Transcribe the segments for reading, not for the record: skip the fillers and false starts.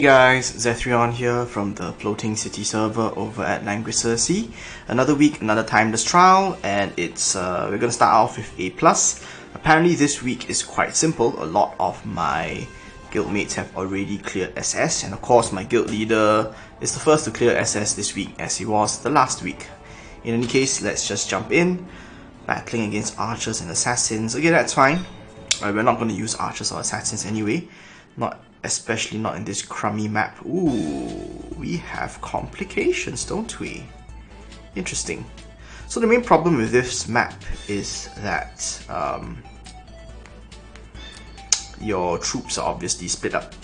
Hey guys, Zethrion here from the floating city server over at Langrisser. Another week, another timeless trial, and we're gonna start off with A+. Apparently this week is quite simple. A lot of my guildmates have already cleared SS, and of course my guild leader is the first to clear SS this week, as he was the last week. In any case, let's just jump in. Battling against archers and assassins. Okay, that's fine. We're not going to use archers or assassins anyway. Especially not in this crummy map. Ooh, we have complications, don't we? Interesting. So the main problem with this map is that your troops are obviously split up.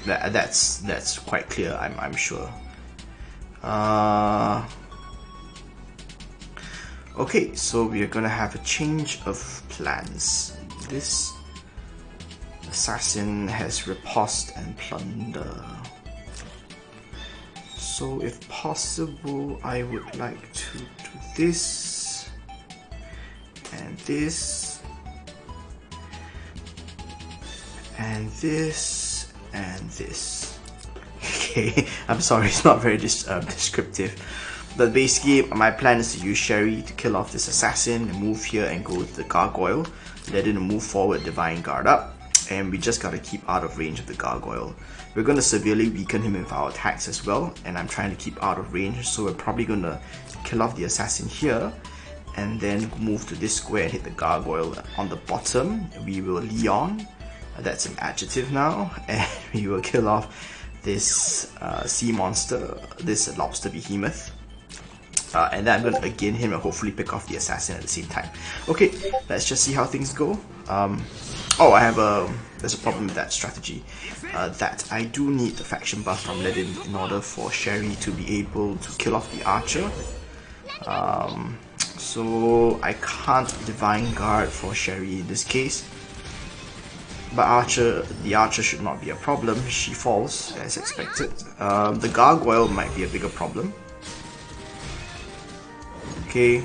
That's quite clear, I'm sure. Okay, so we are gonna have a change of plans. This assassin has riposte and plunder. So if possible, I would like to do this and this and this and this. Okay, I'm sorry, it's not very descriptive. But basically, my plan is to use Sherry to kill off this assassin and move here and go with the gargoyle. Let it move forward, Divine Guard up. And we just gotta keep out of range of the gargoyle. We're gonna severely weaken him with our attacks as well, and I'm trying to keep out of range, so we're probably gonna kill off the assassin here and then move to this square and hit the gargoyle on the bottom. We will Leon, that's an adjective now, and we will kill off this sea monster, this lobster behemoth. And then I'm going to again him and hopefully pick off the assassin at the same time. Okay, let's just see how things go. There's a problem with that strategy. That I do need the faction buff from Ledin in order for Sherry to be able to kill off the archer. So I can't Divine Guard for Sherry in this case. But the archer should not be a problem. She falls as expected. The gargoyle might be a bigger problem. Okay,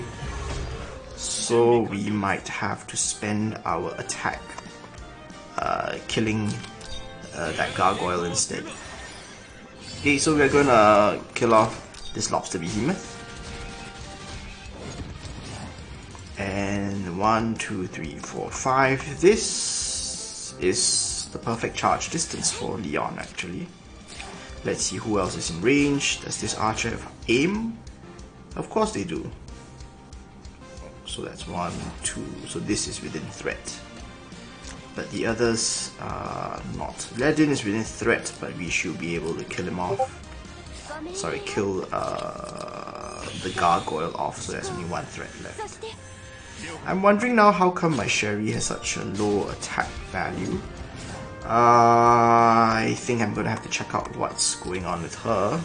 so we might have to spend our attack killing that gargoyle instead. Okay, so we're gonna kill off this lobster behemoth. And 1, 2, 3, 4, 5. This is the perfect charge distance for Leon actually. Let's see who else is in range. Does this archer have aim? Of course they do. So that's 1, 2, so this is within threat. But the others are not. Ledin is within threat, but we should be able to kill him off. Sorry, kill the gargoyle off, so there's only one threat left. I'm wondering now how come my Sherry has such a low attack value. I think I'm gonna have to check out what's going on with her.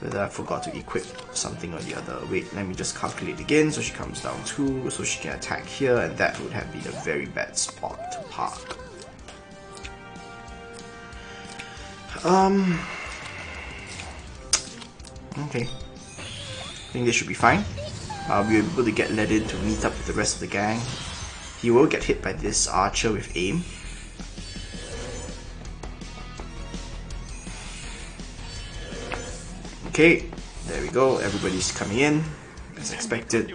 Whether I forgot to equip something or the other. Wait, let me just calculate again. So she comes down 2, so she can attack here, and that would have been a very bad spot to park. Okay. I think this should be fine. We'll be able to get Ledin to meet up with the rest of the gang. He will get hit by this archer with aim. Okay, there we go, everybody's coming in, as expected.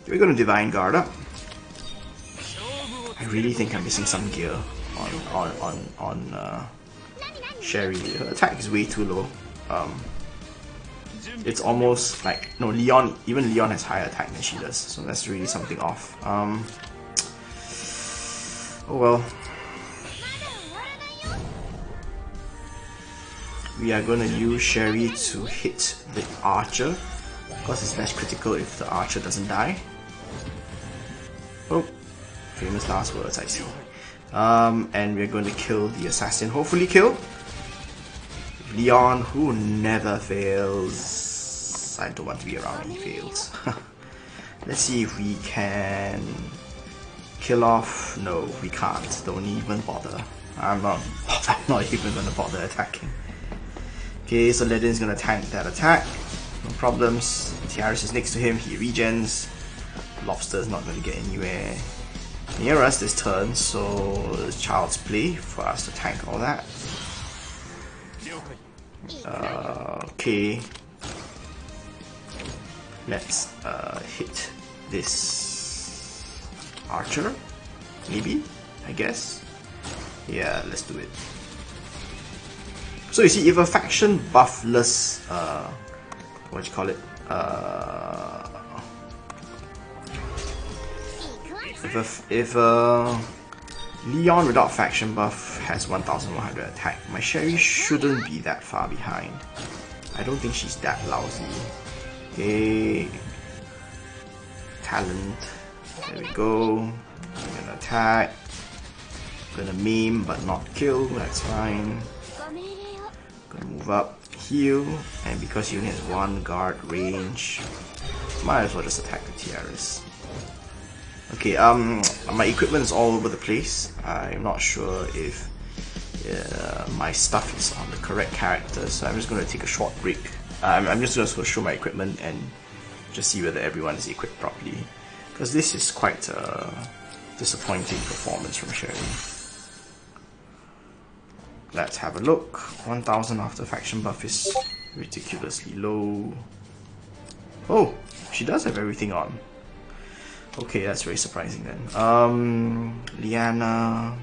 We're gonna Divine Guard up. I really think I'm missing some gear on Sherry. Her attack is way too low. It's almost like, no, even Leon has higher attack than she does, so that's really something off. Oh well. We are going to use Sherry to hit the archer. Of course, it's less critical if the archer doesn't die. Oh, famous last words, I see. And we're going to kill the assassin. Hopefully kill Leon, who never fails. I don't want to be around when he fails. Let's see if we can kill off. No, we can't. Don't even bother. I'm not even going to bother attacking. Okay, so Ledin's gonna tank that attack. No problems. Tiaris is next to him, he regens. Lobster's not gonna get anywhere near us this turn, so it's child's play for us to tank all that. Okay. Let's hit this archer. Maybe? I guess? Yeah, let's do it. So you see, if a faction buffless, what do you call it? If Leon without faction buff has 1100 attack, my Sherry shouldn't be that far behind. I don't think she's that lousy. Okay. Talent. There we go. I'm gonna attack. Gonna maim but not kill, that's fine. Gonna move up, heal, and because he only has 1 guard range, might as well just attack the Tiaras. Okay, my equipment is all over the place. I'm not sure if my stuff is on the correct character, so I'm just gonna take a short break. I'm just gonna show my equipment and just see whether everyone is equipped properly, because this is quite a disappointing performance from Sherry. Let's have a look. 1000 after faction buff is ridiculously low. Oh, she does have everything on. Okay, that's very surprising then. Liana.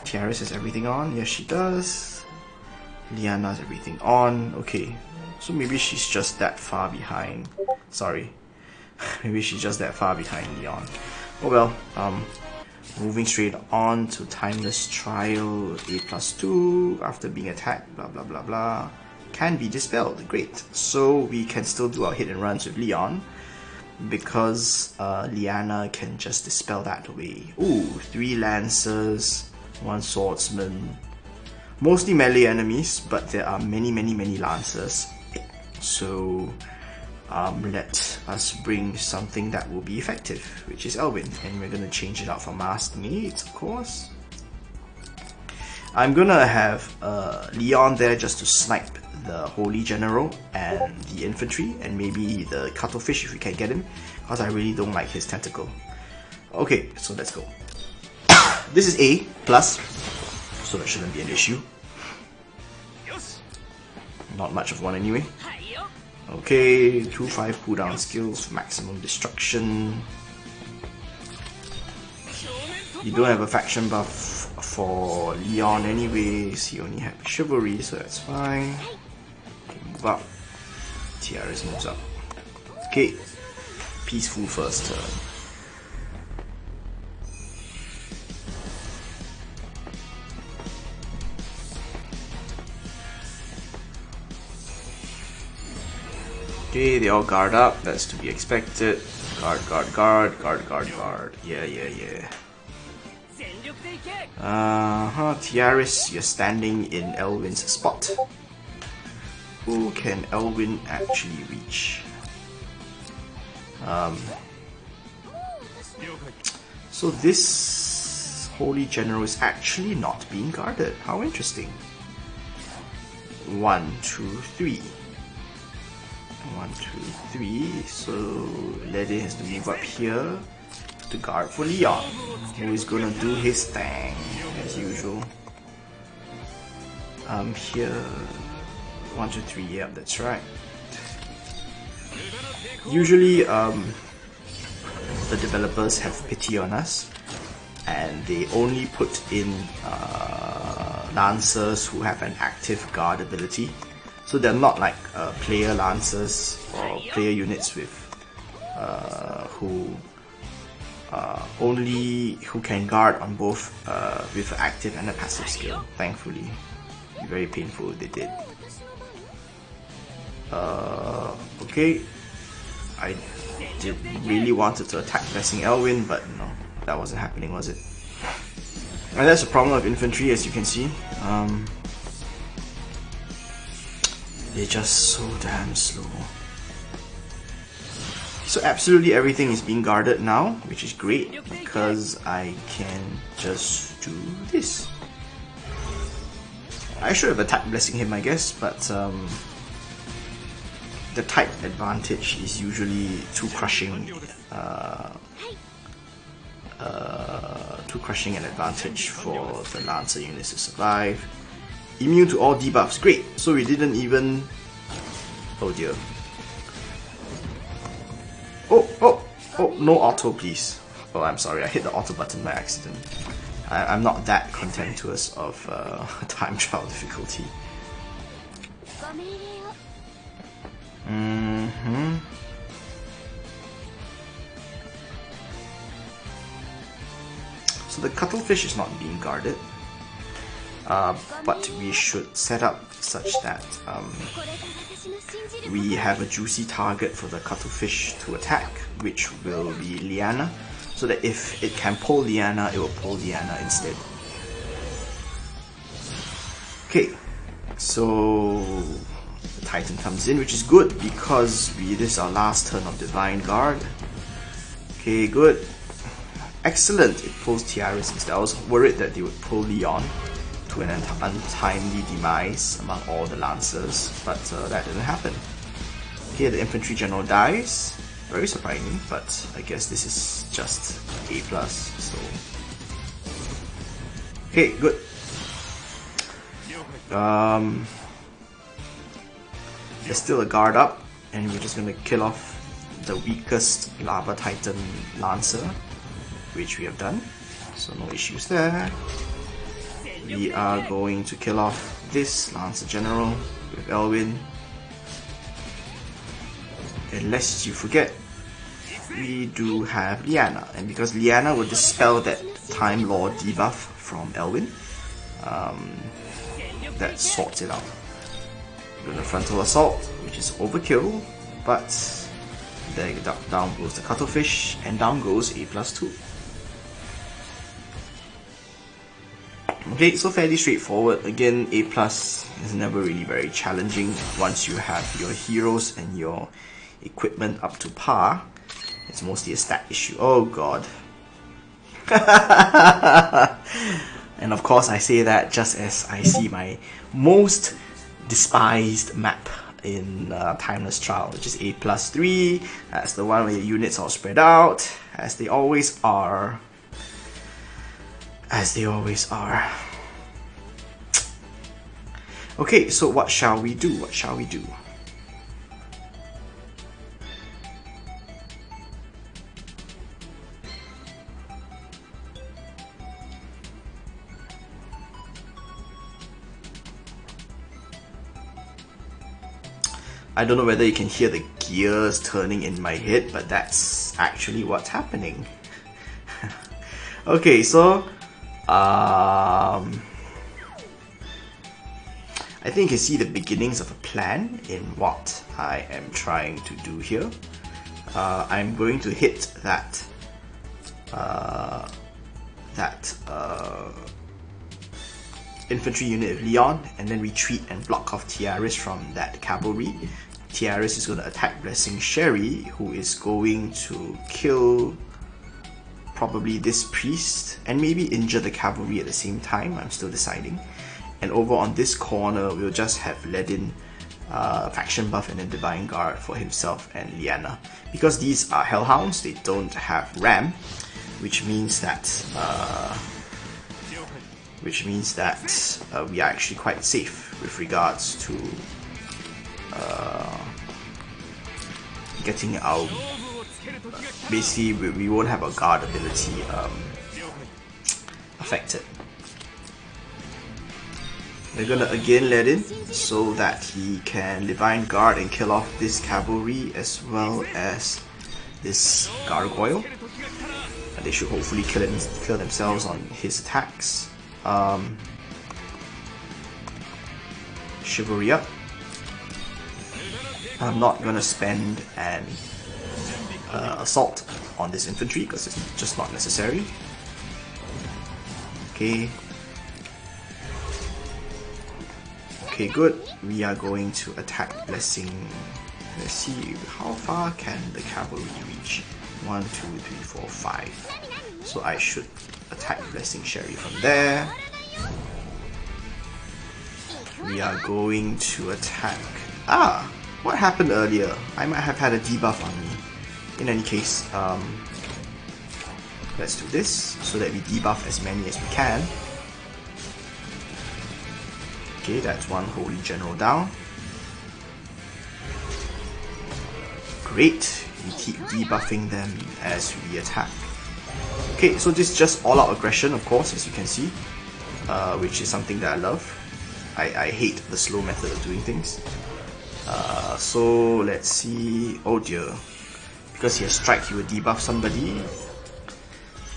Tiaras has everything on. Yes, she does. Liana has everything on. Okay, so maybe she's just that far behind. Sorry. Maybe she's just that far behind Leon. Oh well. Moving straight on to Timeless Trial, A+2 after being attacked, blah blah blah blah. Can be dispelled, great. So we can still do our hit and runs with Leon, because Liana can just dispel that away. Ooh, 3 Lancers, 1 Swordsman. Mostly melee enemies, but there are many Lancers. So let us bring something that will be effective, which is Elwyn, and we're going to change it out for Masked Maids, of course. I'm gonna have Leon there just to snipe the Holy General and the infantry, and maybe the Cuttlefish if we can get him, because I really don't like his tentacle. Okay, so let's go. This is A+, so that shouldn't be an issue. Not much of one anyway. Okay, 2-5 cooldown skills for maximum destruction. You don't have a faction buff for Leon anyways, he only had chivalry, so that's fine. Move up. Tiaras moves up. Okay, peaceful first turn. Okay, they all guard up, that's to be expected. Guard, guard, guard, guard, guard, guard. Yeah. Tiaras, you're standing in Elwyn's spot. Who can Elwyn actually reach? So this Holy General is actually not being guarded. How interesting. 1, 2, 3. 1, 2, 3. So Lede has to move up here to guard for Leon, who is gonna do his thing as usual. Here, 1, 2, 3. Yep, that's right. Usually, the developers have pity on us, and they only put in Lancers who have an active guard ability. So they're not like player Lancers or player units with who can guard on both with an active and a passive skill. Thankfully, very painful if they did. Okay, I did really wanted to attack Blessing Elwyn, but no, that wasn't happening, was it? And that's the problem of infantry, as you can see. They're just so damn slow. So absolutely everything is being guarded now, which is great because I can just do this. I should have attacked Blessing him, I guess, but the type advantage is usually too crushing an advantage for the Lancer units to survive. Immune to all debuffs. Great. So we didn't even... Oh dear. Oh, no auto please. Oh, I'm sorry, I hit the auto button by accident. I'm not that contemptuous of time trial difficulty. So the cuttlefish is not being guarded, but we should set up such that we have a juicy target for the cuttlefish to attack, which will be Liana, so that if it can pull Liana, it will pull Liana instead. Okay, so the Titan comes in, which is good because this is our last turn of Divine Guard. Okay, good. Excellent, it pulls Tiaris instead. I was worried that they would pull Leon to an untimely demise among all the Lancers, but that didn't happen. Okay, the Infantry General dies. Very surprising, but I guess this is just A+, so... Okay, good. There's still a guard up, and we're just gonna kill off the weakest Lava Titan Lancer, which we have done, so no issues there. We are going to kill off this Lancer General with Elwyn. And lest you forget, we do have Liana, and because Liana will dispel that Time Lord debuff from Elwyn, that sorts it out. We're doing a frontal assault, which is overkill, but there down goes the cuttlefish, and down goes A+2. Okay, so fairly straightforward. Again, A+ is never really very challenging once you have your heroes and your equipment up to par. It's mostly a stat issue. Oh god. And of course I say that just as I see my most despised map in Timeless Trial, which is A+3. That's the one where your units are spread out, as they always are. As they always are. Okay, so what shall we do? What shall we do? I don't know whether you can hear the gears turning in my head, but that's actually what's happening. Okay, so I think you can see the beginnings of a plan in what I am trying to do here. I'm going to hit that infantry unit of Leon, and then retreat and block off Tiaris from that cavalry. Tiaris is going to attack Blessing Sherry, who is going to kill probably this priest and maybe injure the cavalry at the same time. I'm still deciding. And over on this corner, we'll just have Ledin faction buff and a Divine Guard for himself and Liana. Because these are Hellhounds, they don't have Ram, which means that we are actually quite safe with regards to getting our... basically, we won't have our guard ability affected. We're gonna again let in so that he can Divine Guard and kill off this cavalry as well as this gargoyle. And they should hopefully kill themselves on his attacks. Chivalry up. I'm not gonna spend an assault on this infantry because it's just not necessary. Okay. Okay, good. We are going to attack Blessing. Let's see, how far can the cavalry reach? 1, 2, 3, 4, 5. So I should attack Blessing Sherry from there. We are going to attack... Ah! What happened earlier? I might have had a debuff on me. In any case, let's do this so that we debuff as many as we can. Okay, that's one Holy General down. Great, we keep debuffing them as we attack. Okay, so this is just all-out aggression, of course, as you can see, which is something that I love. I hate the slow method of doing things. So let's see. Oh dear, because he has strike, he will debuff somebody.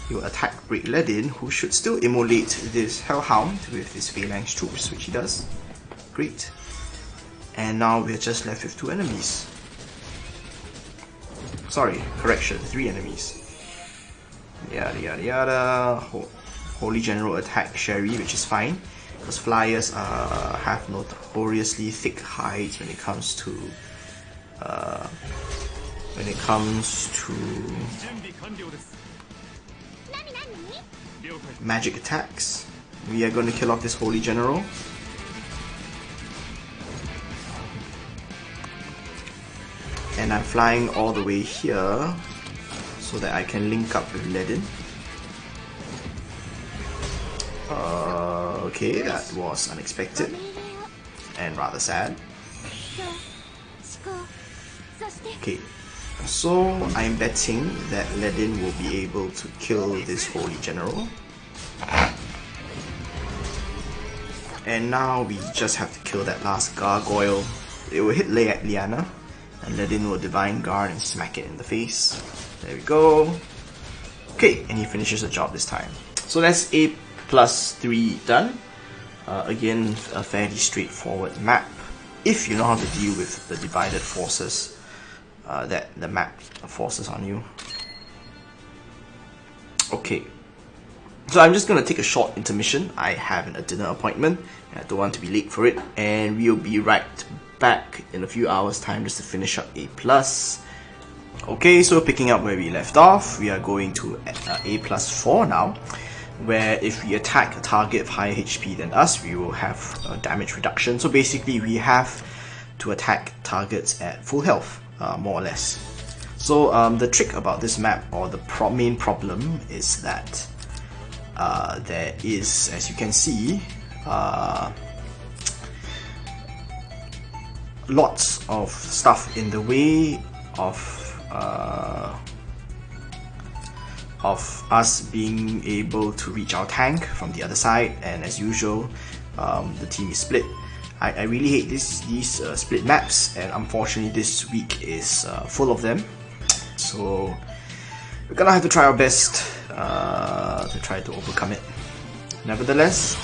He will attack Break Ledin, who should still immolate this Hellhound with his Phalanx troops, which he does. Great. And now we're just left with 2 enemies. Sorry, correction, 3 enemies. Yada yada yada. Holy General attack Sherry, which is fine, because flyers have notoriously thick hides when it comes to magic attacks. We are going to kill off this Holy General. And I'm flying all the way here so that I can link up with Ledin. Okay, that was unexpected and rather sad. Okay, so I'm betting that Ledin will be able to kill this Holy General. And now we just have to kill that last Gargoyle. It will hit Liana, and Ledin will Divine Guard and smack it in the face. There we go. Okay, and he finishes the job this time. So that's A+3 done. Again, a fairly straightforward map, if you know how to deal with the divided forces that the map forces on you. Okay, so I'm just going to take a short intermission. I have a dinner appointment and I don't want to be late for it, and we'll be right back in a few hours time just to finish up A+. Okay, so picking up where we left off, we are going to A+4 now, where if we attack a target of higher HP than us, we will have damage reduction. So basically we have to attack targets at full health, more or less. So the trick about this map, or the main problem, is that there is, as you can see, lots of stuff in the way of us being able to reach our tank from the other side, and as usual, the team is split. I really hate these split maps, and unfortunately this week is full of them. So we're gonna have to try our best to try to overcome it. Nevertheless,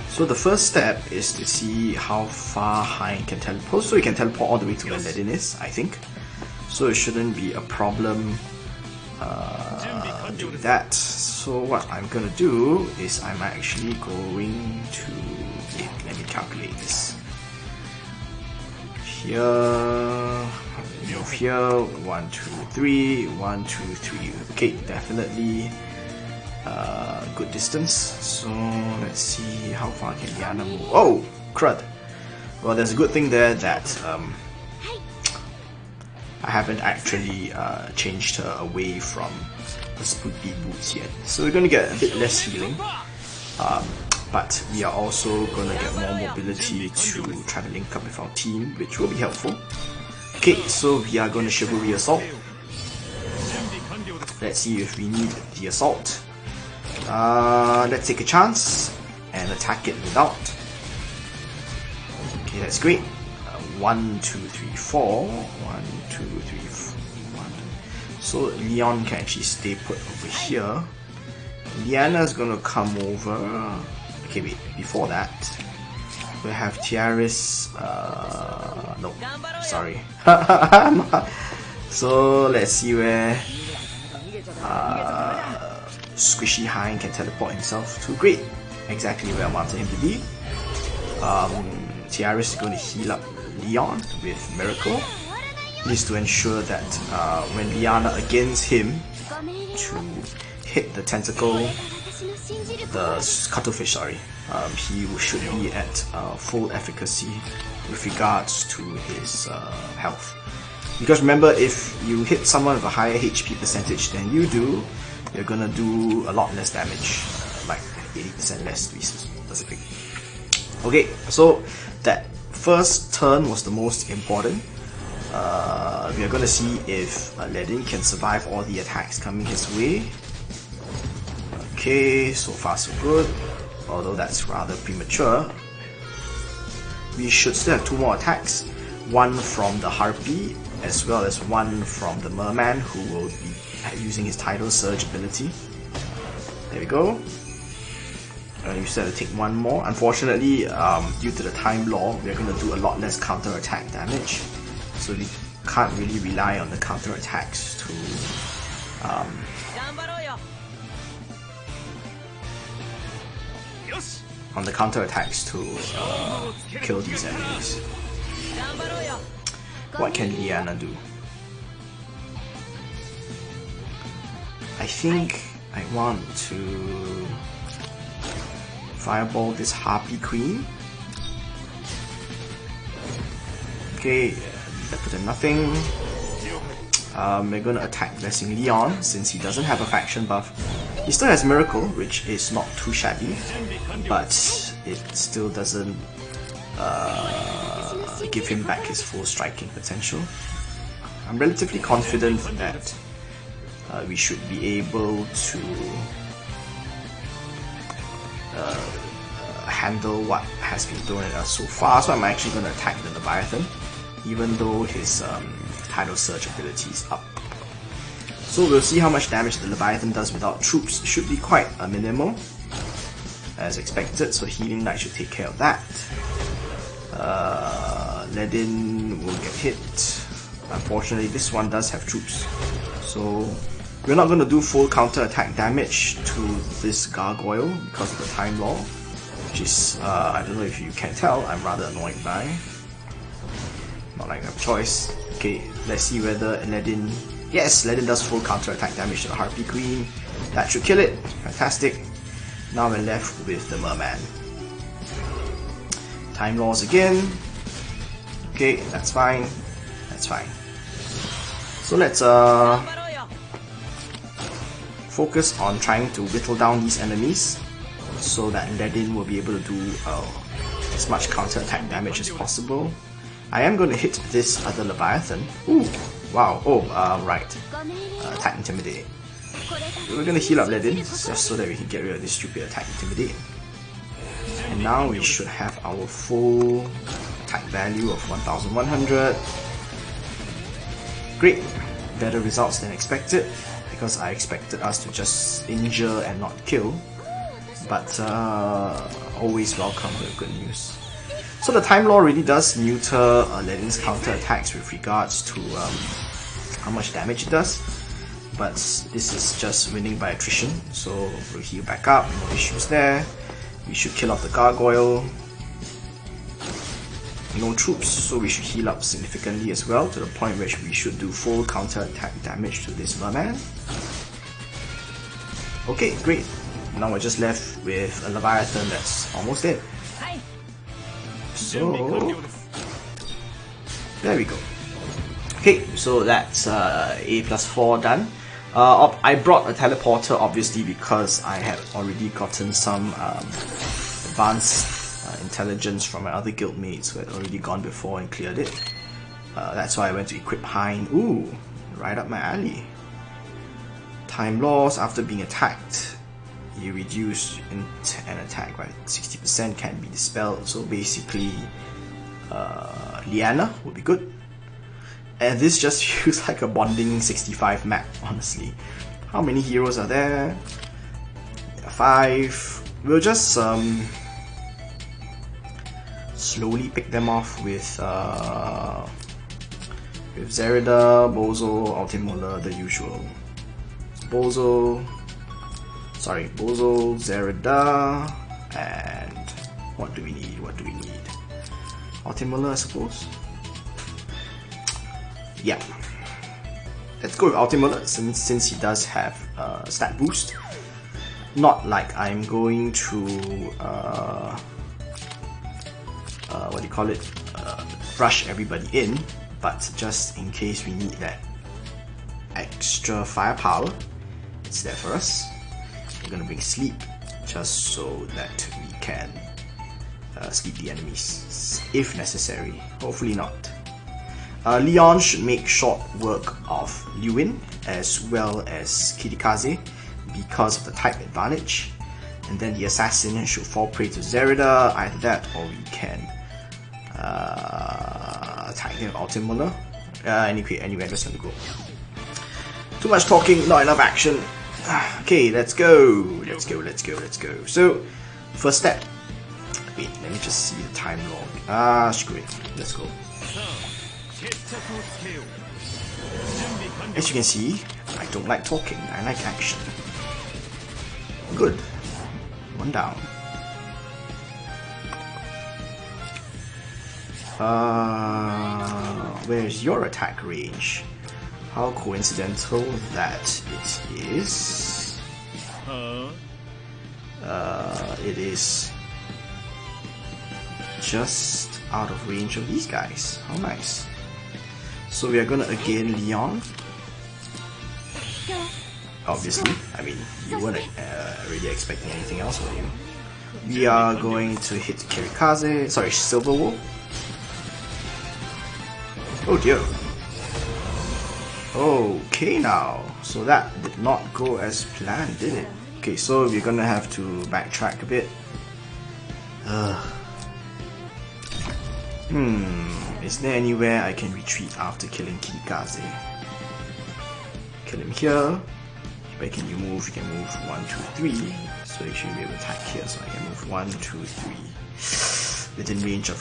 so the first step is to see how far Hein can teleport. So he can teleport all the way to where Ledin is, I think. So it shouldn't be a problem doing that. So what I'm gonna do is I'm actually going to let me calculate this. Here, move here, 1, 2, 3, 1, 2, 3. Okay, definitely good distance. So let's see how far can Liana move. Oh, crud. Well, there's a good thing there that I haven't actually changed her away from the Spooky Boots yet. So we're going to get a bit less healing, but we are also going to get more mobility to try to link up with our team, which will be helpful. Okay, so we are going to Chivalry Assault. Let's see if we need the Assault. Let's take a chance and attack it without. Okay, that's great. 1, 2, 3, 4. 1, 2, 3, 4. 1. So Leon can actually stay put over here. Liana's gonna come over. Okay, wait, before that, we have Tiaris. No, sorry. So let's see where Squishy Hein can teleport himself to. Great, exactly where I wanted him to be. Tiaris is going to heal up Leon with Miracle. Needs to ensure that when Liana against him to hit the tentacle, the cuttlefish, sorry, he should be at full efficacy with regards to his health. Because remember, if you hit someone with a higher HP percentage than you do, you're gonna do a lot less damage, like 80% less to be Pacific. Okay, so that first turn was the most important. We are going to see if Ledin can survive all the attacks coming his way. Okay, so far so good, although that's rather premature. We should still have 2 more attacks, one from the Harpy as well as one from the Merman, who will be using his Tidal Surge ability. There we go. You still have to take 1 more. Unfortunately, due to the time law, we're going to do a lot less counter attack damage, so we can't really rely on the counter attacks to kill these enemies. What can Liana do? I think I want to fireball this Harpy Queen. Okay, better than nothing. We're gonna attack Blessing Leon since he doesn't have a faction buff. He still has Miracle, which is not too shabby, but it still doesn't give him back his full striking potential. I'm relatively confident that we should be able to handle what has been thrown at us so far, so I'm actually going to attack the Leviathan, even though his Tidal Surge ability is up. So we'll see how much damage the Leviathan does without troops. It should be quite minimal, as expected, so Healing Knight should take care of that. Ledin will get hit. Unfortunately, this one does have troops, so we're not going to do full counter attack damage to this gargoyle because of the time law, which is, I don't know if you can tell, I'm rather annoyed by. Not like I have a choice. Okay, let's see whether Ledin... Yes, Ledin does full counter attack damage to the Harpy Queen. That should kill it. Fantastic. Now we're left with the Merman. Time laws again. Okay, that's fine. That's fine. So let's focus on trying to whittle down these enemies so that Ledin will be able to do as much counter attack damage as possible. I am going to hit this other Leviathan. Ooh, wow. Oh, right. Attack Intimidate. We're going to heal up Ledin just so that we can get rid of this stupid attack Intimidate. And now we should have our full attack value of 1100. Great. Better results than expected, because I expected us to just injure and not kill. But always welcome with good news. So the time law really does neuter Ledin's counter attacks with regards to how much damage it does. But this is just winning by attrition, so we'll heal back up, no issues there. We should kill off the gargoyle. No troops, so we should heal up significantly as well, to the point where we should do full counter attack damage to this Merman. Okay, great. Now we're just left with a Leviathan that's almost dead. So there we go. Okay, so that's A+4 done. I brought a teleporter obviously because I had already gotten some advanced intelligence from my other guildmates who had already gone before and cleared it. That's why I went to equip Hein. Ooh, right up my alley. Time loss after being attacked. You reduce an attack by 60%, can be dispelled. So basically, Liana would be good. And this just feels like a bonding 65 map, honestly. How many heroes are there? 5. We'll just slowly pick them off with Zerida, Bozo, Ultimola, the usual. Bozo, Zerida, and what do we need? Ultimola, I suppose? Yeah. Let's go with Ultimola since he does have stat boost. Not like I'm going to rush everybody in, but just in case we need that extra firepower, it's there for us. We're gonna bring Sleep just so that we can sleep the enemies if necessary. Hopefully not. Leon should make short work of Lewin as well as Kirikaze because of the type advantage. And then the assassin should fall prey to Zerida, either that or we can attack him with Ultimula. Anyway, I'm just gonna go. Too much talking, not enough action. Okay, let's go. So, first step. Wait, let me just see the time log. Screw it. Let's go. As you can see, I don't like talking, I like action. Good. One down. Where's your attack range? How coincidental that it is. It is just out of range of these guys. How nice. So we are gonna again Leon. Obviously, I mean, you weren't really expecting anything else, were you? We are going to hit Kirikaze, sorry, Silver Wolf. Oh dear. Okay now, so that did not go as planned, did it? Okay, so we're gonna have to backtrack a bit. Is there anywhere I can retreat after killing Kirikaze? Kill him here. Where can you move? You can move 1, 2, 3. So you should be able to attack here. So I can move 1, 2, 3. Within range of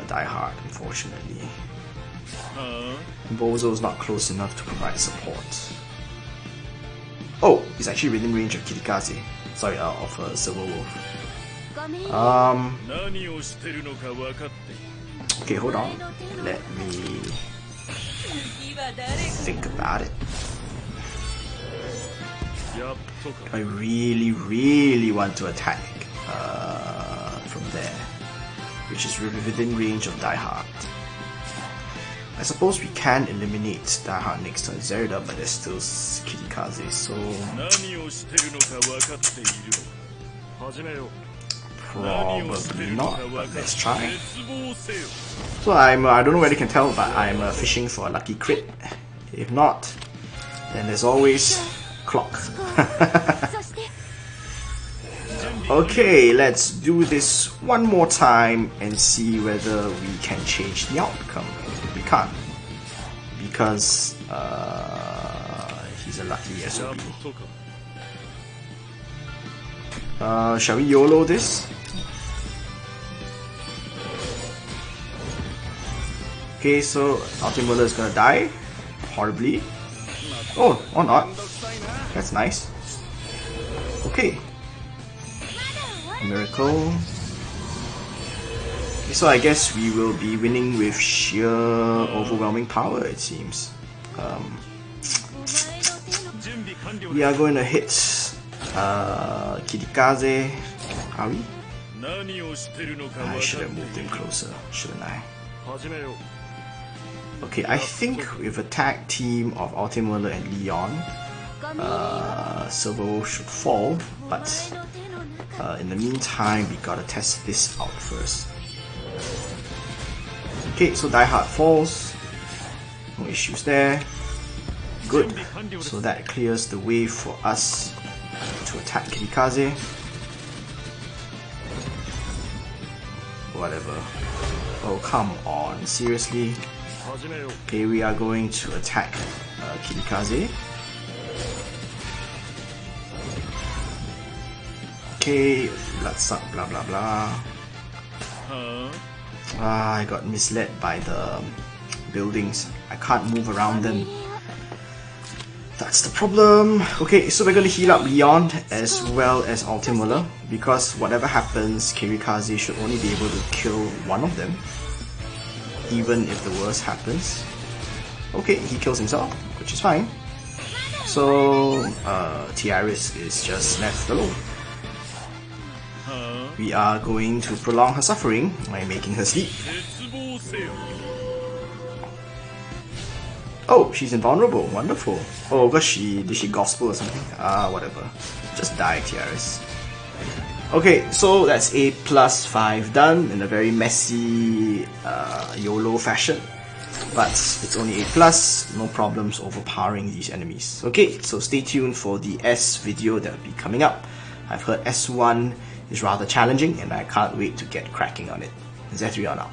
Die Hard, unfortunately. Bozo is not close enough to provide support. Oh, he's actually within range of Kirikaze. Sorry, of Silver Wolf. Okay, hold on. Let me think about it. I really want to attack from there, which is within range of Die Hard. I suppose we can eliminate Die Hard next turn Zerida, but there's still Kirikaze, so probably not, but let's try. So I don't know whether you can tell, but I'm fishing for a lucky crit. If not, then there's always clock. Okay, let's do this one more time and see whether we can change the outcome. We can't, because he's a lucky SOB. Shall we YOLO this? Okay, so Ultimula is gonna die horribly. Oh, or not. That's nice. Okay. Miracle. Okay, so I guess we will be winning with sheer overwhelming power, it seems. We are going to hit Kirikaze. Are we? I should have moved him closer, shouldn't I? Okay, I think with a tag team of Ultimula and Leon, Silver Wolf should fall, but in the meantime, we gotta test this out first. Okay, so Die Hard falls. No issues there. Good. So that clears the way for us to attack Kirikaze. Whatever. Oh, come on. Seriously? Okay, we are going to attack Kirikaze. Okay, blood suck, blah blah blah. I got misled by the buildings. I can't move around them. That's the problem. Okay, so we're gonna heal up Leon as well as Ultimula, because whatever happens, Kirikaze should only be able to kill one of them, even if the worst happens. Okay, he kills himself, which is fine. So Tiaris is just left alone. We are going to prolong her suffering by making her sleep. Oh, she's invulnerable. Wonderful. Oh, because did she gospel or something? Whatever. Just die, Tiaris. Okay, so that's a +5 done in a very messy YOLO fashion. But it's only a plus, no problems overpowering these enemies. Okay, so stay tuned for the S video that will be coming up. I've heard S1 is rather challenging and I can't wait to get cracking on it. Z3 on out.